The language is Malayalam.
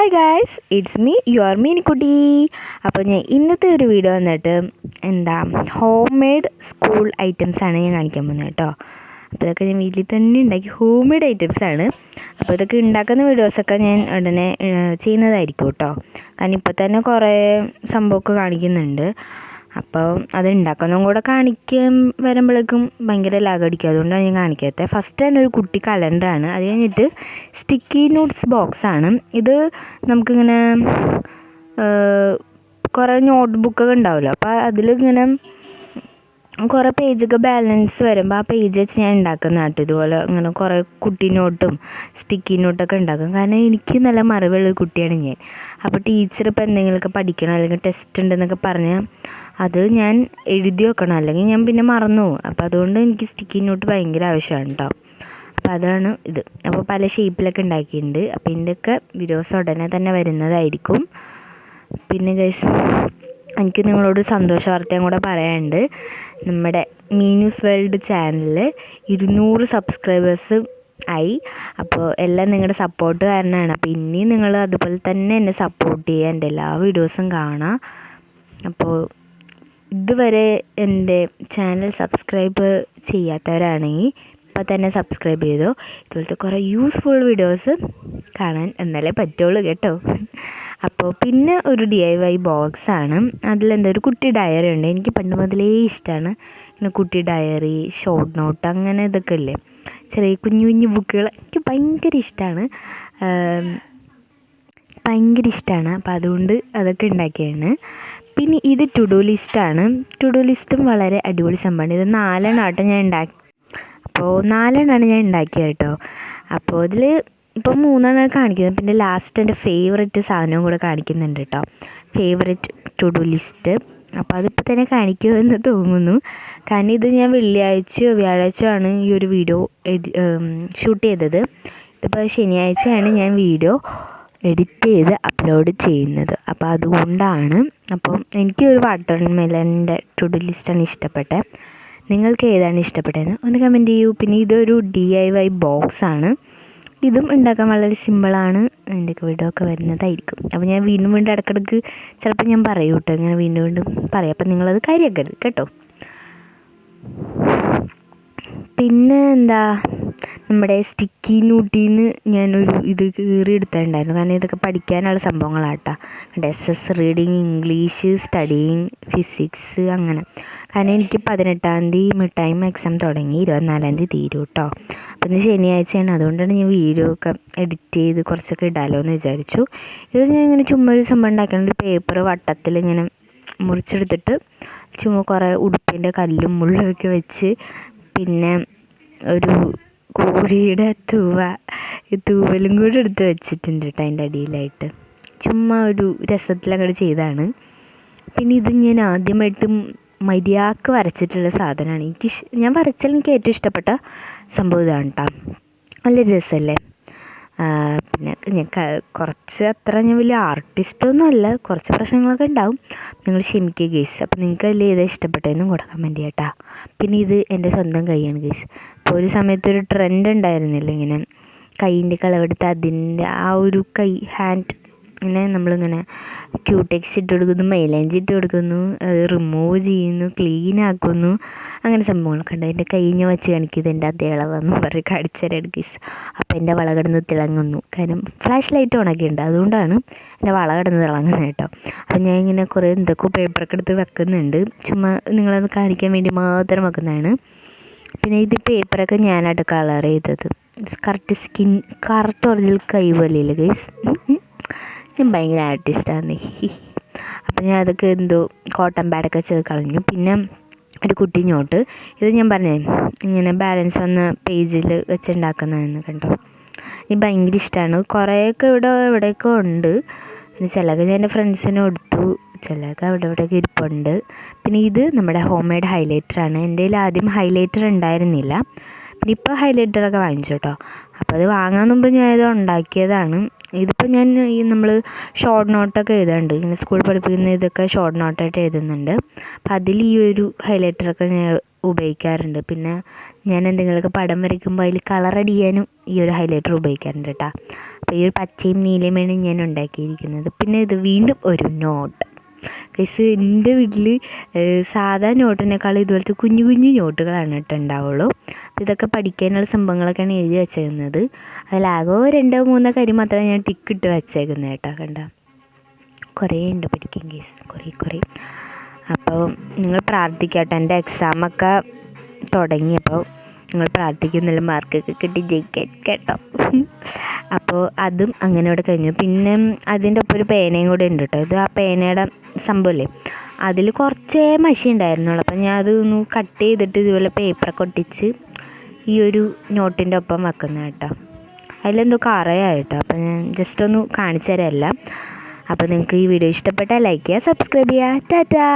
Hi guys, it's me your മീനിക്കുട്ടി. അപ്പോൾ ഞാൻ ഇന്നത്തെ ഒരു വീഡിയോ വന്നിട്ട് ഹോം മെയ്ഡ് സ്കൂൾ ഐറ്റംസാണ് ഞാൻ കാണിക്കാൻ പോകുന്നത് കേട്ടോ. അപ്പോൾ ഇതൊക്കെ ഞാൻ വീട്ടിൽ തന്നെ ഉണ്ടാക്കി ഹോം മെയ്ഡ് ഐറ്റംസാണ്. അപ്പോൾ ഇതൊക്കെ ഉണ്ടാക്കുന്ന വീഡിയോസൊക്കെ ഞാൻ ഉടനെ ചെയ്യുന്നതായിരിക്കും കേട്ടോ. കാരണം ഇപ്പോൾ തന്നെ കുറേ സംഭവമൊക്കെ കാണിക്കുന്നുണ്ട്. അപ്പോൾ അത് ഉണ്ടാക്കുന്നതും കൂടെ കാണിക്കാൻ വരുമ്പോഴേക്കും ഭയങ്കര ലാഗടിക്കും. അതുകൊണ്ടാണ് ഞാൻ കാണിക്കാത്തത്. ഫസ്റ്റ് തന്നെ ഒരു കുട്ടി കലണ്ടറാണ്. അത് കഴിഞ്ഞിട്ട് സ്റ്റിക്കി നോട്ട്സ് ബോക്സാണ്. ഇത് നമുക്കിങ്ങനെ കുറേ നോട്ട് ബുക്കൊക്കെ ഉണ്ടാവുമല്ലോ, അപ്പോൾ അതിലിങ്ങനെ കുറേ പേജൊക്കെ ബാലൻസ് വരുമ്പോൾ ആ പേജ് വെച്ച് ഞാൻ ഉണ്ടാക്കുന്ന കേട്ടോ. ഇതുപോലെ ഇങ്ങനെ കുറേ കുട്ടി നോട്ടും സ്റ്റിക്കി നോട്ടൊക്കെ ഉണ്ടാക്കും. കാരണം എനിക്ക് നല്ല മറിവുള്ളൊരു കുട്ടിയാണ് ഞാൻ. അപ്പോൾ ടീച്ചർ ഇപ്പോൾ എന്തെങ്കിലുമൊക്കെ പഠിക്കണം അല്ലെങ്കിൽ ടെസ്റ്റ് ഉണ്ടെന്നൊക്കെ പറഞ്ഞാൽ അത് ഞാൻ എഴുതി വെക്കണം, അല്ലെങ്കിൽ ഞാൻ പിന്നെ മറന്നു പോകും. അപ്പോൾ അതുകൊണ്ട് എനിക്ക് സ്റ്റിക്കി നോട്ട് ഭയങ്കര ആവശ്യമാണ് കേട്ടോ. അപ്പോൾ അതാണ് ഇത്. അപ്പോൾ പല ഷേപ്പിലൊക്കെ ഉണ്ടാക്കിയിട്ടുണ്ട്. അപ്പോൾ ഇതിൻ്റെയൊക്കെ വീഡിയോസ് ഉടനെ തന്നെ വരുന്നതായിരിക്കും. പിന്നെ ഗൈസ്, എനിക്ക് നിങ്ങളോട് സന്തോഷ വാർത്തയും കൂടെ പറയാനുണ്ട്. നമ്മുടെ മീനൂസ് വേൾഡ് ചാനലിൽ 200 സബ്സ്ക്രൈബേഴ്സ് ആയി. അപ്പോൾ എല്ലാം നിങ്ങളുടെ സപ്പോർട്ട് കാരണമാണ്. അപ്പോൾ ഇനിയും നിങ്ങൾ അതുപോലെ തന്നെ എന്നെ സപ്പോർട്ട് ചെയ്യുക, എൻ്റെ എല്ലാ വീഡിയോസും കാണാം. അപ്പോൾ ഇതുവരെ എൻ്റെ ചാനൽ സബ്സ്ക്രൈബ് ചെയ്യാത്തവരാണെങ്കിൽ ഇപ്പോൾ തന്നെ സബ്സ്ക്രൈബ് ചെയ്തോ. ഇതുപോലത്തെ കുറേ യൂസ്ഫുൾ വീഡിയോസ് കാണാൻ എന്നാലേ പറ്റുള്ളൂ കേട്ടോ. അപ്പോൾ പിന്നെ ഒരു DIY ബോക്സാണ്. അതിലെന്തോ ഒരു കുട്ടി ഡയറി ഉണ്ട്. എനിക്ക് പണ്ട് മുതലേ ഇഷ്ടമാണ് ഇങ്ങനെ കുട്ടി ഡയറി, ഷോർട്ട് നോട്ട്, അങ്ങനെ ഇതൊക്കെ ഇല്ലേ, ചെറിയ കുഞ്ഞു കുഞ്ഞു ബുക്കുകൾ എനിക്ക് ഭയങ്കര ഇഷ്ടമാണ്. അപ്പോൾ അതുകൊണ്ട് അതൊക്കെ ഉണ്ടാക്കിയാണ്. പിന്നെ ഇത് ടു ഡു ലിസ്റ്റാണ്. ടു ഡു ലിസ്റ്റും വളരെ അടിപൊളി സംഭവമാണ്. ഇത് 4 4 ഞാൻ ഉണ്ടാക്കിയത് കേട്ടോ. അപ്പോൾ ഇതിൽ ഇപ്പോൾ 3 കാണിക്കുന്നത്. പിന്നെ ലാസ്റ്റ് എൻ്റെ ഫേവററ്റ് സാധനവും കൂടെ കാണിക്കുന്നുണ്ട് കേട്ടോ. Favourite to do list. അപ്പോൾ അതിപ്പോൾ തന്നെ കാണിക്കുമെന്ന് തോന്നുന്നു. കാരണം ഇത് ഞാൻ വെള്ളിയാഴ്ചയോ വ്യാഴാഴ്ചയോ ആണ് ഈ ഒരു വീഡിയോ ഷൂട്ട് ചെയ്തത്. ഇതിപ്പോൾ ശനിയാഴ്ചയാണ് ഞാൻ വീഡിയോ എഡിറ്റ് ചെയ്ത് അപ്ലോഡ് ചെയ്യുന്നത്. അപ്പോൾ അതുകൊണ്ടാണ്. അപ്പം എനിക്ക് ഒരു വാട്ടർ മെലൻ്റെ ടു ഡു ലിസ്റ്റാണ് ഇഷ്ടപ്പെട്ടത്. നിങ്ങൾക്ക് ഏതാണ് ഇഷ്ടപ്പെട്ടതെന്ന് ഒന്ന് കമൻറ്റ് ചെയ്യൂ. പിന്നെ ഇതൊരു DIY ബോക്സാണ്. ഇതും ഉണ്ടാക്കാൻ വളരെ സിമ്പിളാണ്. അതിൻ്റെയൊക്കെ വീഡിയോ ഒക്കെ വരുന്നതായിരിക്കും. അപ്പോൾ ഞാൻ വീണ്ടും ഇടയ്ക്കിടയ്ക്ക് ചിലപ്പോൾ ഞാൻ പറയും കേട്ടോ, ഇങ്ങനെ വീണ്ടും പറയാം. അപ്പം നിങ്ങളത് കാര്യമാക്കരുത് കേട്ടോ. പിന്നെ നമ്മുടെ സ്റ്റിക്കി നോട്ടിൽ നിന്ന് ഞാനൊരു ഇത് കീറിയെടുത്തിട്ടുണ്ടായിരുന്നു. കാരണം ഇതൊക്കെ പഠിക്കാനുള്ള സംഭവങ്ങളാട്ടോ. SS reading, English, studying, physics, അങ്ങനെ. കാരണം എനിക്ക് 18-ാം തീയതി മിഡ് ടൈം എക്സാം തുടങ്ങി, 24-ാം തീയതി തീരും കേട്ടോ. അപ്പം ഇന്ന് ശനിയാഴ്ചയാണ്. അതുകൊണ്ടാണ് ഞാൻ വീഡിയോ ഒക്കെ എഡിറ്റ് ചെയ്ത് കുറച്ചൊക്കെ ഇടാമല്ലോ എന്ന് വിചാരിച്ചു. ഇത് ഞാൻ ഇങ്ങനെ ചുമ്മാ ഒരു സംഭവം ഉണ്ടാക്കണം. ഒരു പേപ്പർ വട്ടത്തിൽ ഇങ്ങനെ മുറിച്ചെടുത്തിട്ട് ചുമ്മാ കുറേ ഉടുപ്പിൻ്റെ കല്ലും മുള്ളൊക്കെ വെച്ച്, പിന്നെ ഒരു കോഴിയുടെ തൂവലും കൂടെ എടുത്ത് വെച്ചിട്ടുണ്ട് കേട്ടോ അതിൻ്റെ അടിയിലായിട്ട്. ചുമ്മാ ഒരു രസത്തിലങ്ങോട്ട് ചെയ്താണ്. പിന്നെ ഇത് ഞാൻ ആദ്യമായിട്ട് മര്യാദക്ക് വരച്ചിട്ടുള്ള സാധനമാണ്. ഞാൻ വരച്ചാൽ എനിക്ക് ഏറ്റവും ഇഷ്ടപ്പെട്ട സംഭവം ഇതാണ് കേട്ടോ. നല്ല രസമല്ലേ. പിന്നെ ഞാൻ കുറച്ച് അത്ര ഞാൻ വലിയ ആർട്ടിസ്റ്റൊന്നും അല്ല, കുറച്ച് പ്രശ്നങ്ങളൊക്കെ ഉണ്ടാവും, നിങ്ങൾ ക്ഷമിക്കുക ഗൈസ്. അപ്പോൾ നിങ്ങൾക്ക് അതിൽ ഏതാ ഇഷ്ടപ്പെട്ടതെന്നും കൂടെ കമൻറ്റ് ചെയ്യാം കേട്ടോ. പിന്നെ ഇത് എൻ്റെ സ്വന്തം കൈയാണ് ഗൈസ്. ഇപ്പോൾ ഒരു സമയത്തൊരു ട്രെൻഡ് ഉണ്ടായിരുന്നില്ല, ഇങ്ങനെ കൈയിൻ്റെ കളവെടുത്ത് അതിൻ്റെ ആ ഒരു ഹാൻഡ് ഇങ്ങനെ നമ്മളിങ്ങനെ ക്യൂടെക്സ് ഇട്ട് കൊടുക്കുന്നു, മൈലാഞ്ചി ഇട്ട് കൊടുക്കുന്നു, അത് റിമൂവ് ചെയ്യുന്നു, ക്ലീൻ ആക്കുന്നു, അങ്ങനെ സംഭവങ്ങളൊക്കെ ഉണ്ട്. എൻ്റെ കൈ ഞാൻ വെച്ച് കാണിക്കുന്നത് എൻ്റെ അതേ ഇളവെന്നും പറഞ്ഞ് കാണിച്ചുതരാം ഗൈസ്. അപ്പോൾ എൻ്റെ വള കിടന്ന് തിളങ്ങുന്നു. കാരണം ഫ്ലാഷ് ലൈറ്റ് ഓണാക്കിയിട്ടുണ്ട്, അതുകൊണ്ടാണ് എൻ്റെ വള കിടന്ന് തിളങ്ങുന്നത് കേട്ടോ. അപ്പോൾ ഞാൻ ഇങ്ങനെ കുറേ എന്തൊക്കെ പേപ്പറൊക്കെ എടുത്ത് വെക്കുന്നുണ്ട്. ചുമ്മാ നിങ്ങളത് കാണിക്കാൻ വേണ്ടി മാത്രം വെക്കുന്നതാണ്. പിന്നെ ഇത് പേപ്പറൊക്കെ ഞാനായിട്ട് കളർ ചെയ്തത്. കറക്റ്റ് ഒറിജിനൽ കൈ പോലെയില്ല ഗൈസ്. ഞാൻ ഭയങ്കര ആർട്ടിസ്റ്റാണ്. അപ്പം ഞാൻ അതൊക്കെ കോട്ടൺ പാഡൊക്കെ ചെയ്ത് കളഞ്ഞു. പിന്നെ ഒരു കുട്ടി നോട്ട്. ഇത് ഞാൻ പറഞ്ഞേ ഇങ്ങനെ ബാലൻസ് വന്ന പേജിൽ വെച്ചുണ്ടാക്കുന്നതെന്ന് കണ്ടോ. എനിക്ക് ഭയങ്കര ഇഷ്ടമാണ്. കുറേയൊക്കെ ഇവിടെയൊക്കെ ഉണ്ട്. പിന്നെ ചിലതൊക്കെ ഞാൻ എൻ്റെ ഫ്രണ്ട്സിന് കൊടുത്തു, ചിലതൊക്കെ ഇവിടെയൊക്കെ ഇരിപ്പുണ്ട്. പിന്നെ ഇത് നമ്മുടെ ഹോം മെയ്ഡ് ഹൈലൈറ്ററാണ്. എൻ്റെ കയ്യിൽ ആദ്യം ഹൈലൈറ്റർ ഉണ്ടായിരുന്നില്ല. പിന്നെ ഇപ്പോൾ ഹൈലൈറ്ററൊക്കെ വാങ്ങിച്ചു കേട്ടോ. അപ്പോൾ അത് വാങ്ങാൻ മുമ്പ് ഞാൻ ഇത് ഉണ്ടാക്കിയതാണ്. ഇതിപ്പോൾ ഞാൻ നമ്മൾ ഷോർട്ട് നോട്ടൊക്കെ എഴുതാറുണ്ട്, ഇങ്ങനെ സ്കൂളിൽ പഠിപ്പിക്കുന്ന ഇതൊക്കെ ഷോർട്ട് നോട്ടായിട്ട് എഴുതുന്നുണ്ട്. അപ്പോൾ അതിൽ ഈ ഒരു ഹൈലൈറ്ററൊക്കെ ഞാൻ ഉപയോഗിക്കാറുണ്ട്. പിന്നെ ഞാൻ എന്തെങ്കിലുമൊക്കെ പടം വരയ്ക്കുമ്പോൾ അതിൽ കളറടിക്കാനും ഈ ഒരു ഹൈലൈറ്റർ ഉപയോഗിക്കാറുണ്ട് കേട്ടോ. അപ്പോൾ ഈ ഒരു പച്ചയും നീലയുമാണ് ഞാൻ ഉണ്ടാക്കിയിരിക്കുന്നത്. പിന്നെ ഇത് വീണ്ടും ഒരു നോട്ട്. ഗൈസ്, എൻ്റെ വീട്ടിൽ സാധാ നോട്ടിനേക്കാൾ ഇതുപോലത്തെ കുഞ്ഞു കുഞ്ഞു നോട്ടുകളാണ് കേട്ടോ ഉണ്ടാവുള്ളൂ. ഇതൊക്കെ പഠിക്കാനുള്ള സംഭവങ്ങളൊക്കെയാണ് എഴുതി വെച്ചേക്കുന്നത്. അതിലാകോ 2-3 കാര്യം മാത്രമേ ഞാൻ ടിക്കിട്ട് വെച്ചേക്കുന്നത് കേട്ടോ. കണ്ട, കുറേ ഉണ്ട് പഠിക്കാൻ ഗൈസ്, കുറേ. അപ്പോൾ നിങ്ങൾ പ്രാർത്ഥിക്കട്ടെ, എൻ്റെ എക്സാമൊക്കെ തുടങ്ങിയപ്പോൾ നിങ്ങൾ പ്രാർത്ഥിക്കുന്നില്ല മാർക്കൊക്കെ കിട്ടി ജയിക്കാൻ കേട്ടോ. അപ്പോൾ അതും അങ്ങനെ ഇവിടെ കഴിഞ്ഞു. പിന്നെ അതിൻ്റെ ഒപ്പം ഒരു പേനയും കൂടെ ഉണ്ട് കേട്ടോ. ഇത് ആ പേനയുടെ സംഭവമില്ലേ, അതിൽ കുറച്ചേ മഷി ഉണ്ടായിരുന്നുള്ളൂ. അപ്പം ഞാൻ അതൊന്ന് കട്ട് ചെയ്തിട്ട് ഇതുപോലെ പേപ്പറൊക്കെ ഒട്ടിച്ച് ഈ ഒരു നോട്ടിൻ്റെ ഒപ്പം വെക്കുന്ന കേട്ടോ. അതിലെന്തോ കറയായിട്ടോ. അപ്പം ഞാൻ ജസ്റ്റ് ഒന്ന് കാണിച്ചു തരാം എല്ലാം. അപ്പോൾ നിങ്ങൾക്ക് ഈ വീഡിയോ ഇഷ്ടപ്പെട്ടാൽ ലൈക്ക് ചെയ്യുക, സബ്സ്ക്രൈബ് ചെയ്യുക. ടാറ്റാ.